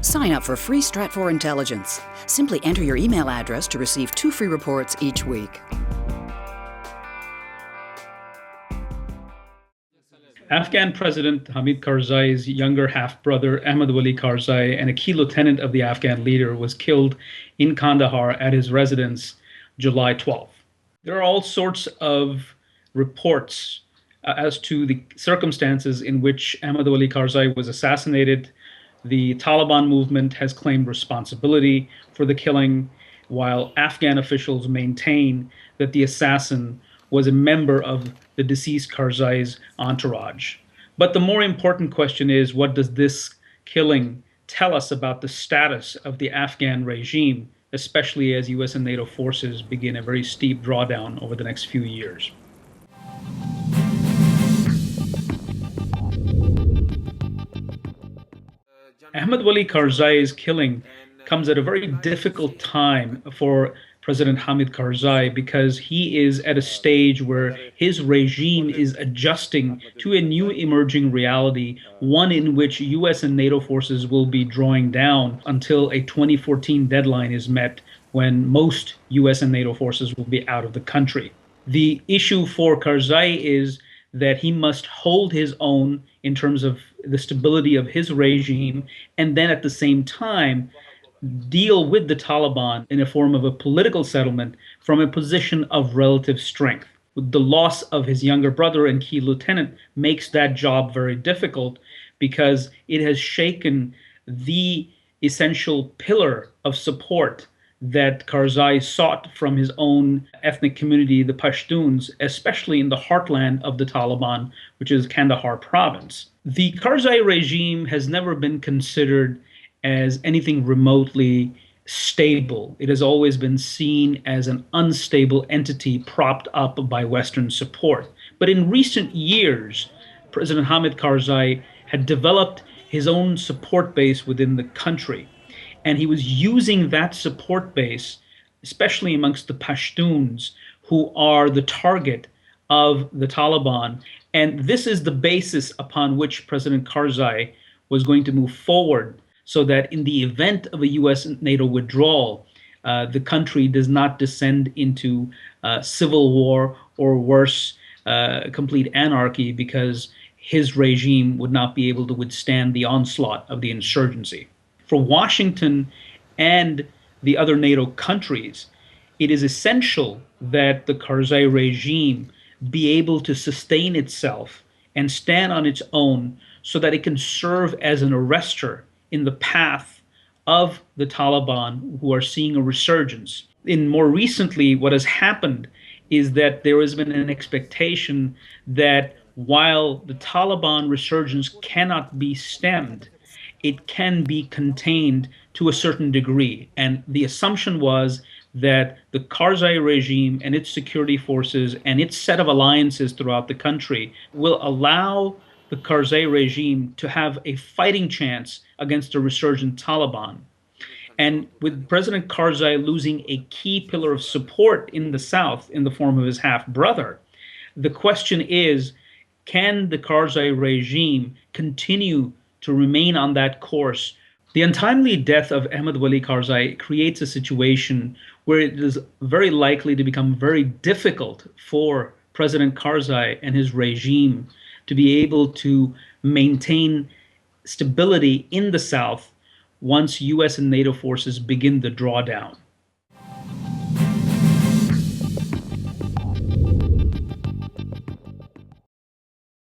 Sign up for free Stratfor Intelligence. Simply enter your email address to receive 2 free reports each week. Afghan President Hamid Karzai's younger half-brother Ahmed Wali Karzai and a key lieutenant of the Afghan leader was killed in Kandahar at his residence July 12th. There are all sorts of reports as to the circumstances in which Ahmed Wali Karzai was assassinated. The Taliban movement has claimed responsibility for the killing, while Afghan officials maintain that the assassin was a member of the deceased Karzai's entourage. But the more important question is, what does this killing tell us about the status of the Afghan regime, especially as US and NATO forces begin a very steep drawdown over the next few years? Ahmed Wali Karzai's killing comes at a very difficult time for President Hamid Karzai, because he is at a stage where his regime is adjusting to a new emerging reality, one in which US and NATO forces will be drawing down until a 2014 deadline is met, when most US and NATO forces will be out of the country. The issue for Karzai is that he must hold his own in terms of the stability of his regime, and then at the same time deal with the Taliban in a form of a political settlement from a position of relative strength. The loss of his younger brother and key lieutenant makes that job very difficult, because it has shaken the essential pillar of support that Karzai sought from his own ethnic community, the Pashtuns, especially in the heartland of the Taliban, which is Kandahar province. The Karzai regime has never been considered as anything remotely stable. It has always been seen as an unstable entity propped up by Western support. But in recent years, President Hamid Karzai had developed his own support base within the country. And he was using that support base, especially amongst the Pashtuns, who are the target of the Taliban. And this is the basis upon which President Karzai was going to move forward, so that in the event of a US and NATO withdrawal, the country does not descend into civil war, or worse, complete anarchy, because his regime would not be able to withstand the onslaught of the insurgency. For Washington and the other NATO countries, it is essential that the Karzai regime be able to sustain itself and stand on its own, so that it can serve as an arrestor in the path of the Taliban, who are seeing a resurgence. More recently, what has happened is that there has been an expectation that while the Taliban resurgence cannot be stemmed, it can be contained to a certain degree. And the assumption was that the Karzai regime and its security forces and its set of alliances throughout the country will allow the Karzai regime to have a fighting chance against a resurgent Taliban. And with President Karzai losing a key pillar of support in the South in the form of his half-brother, the question is, can the Karzai regime continue to remain on that course? The untimely death of Ahmed Wali Karzai creates a situation where it is very likely to become very difficult for President Karzai and his regime to be able to maintain stability in the South once US and NATO forces begin the drawdown.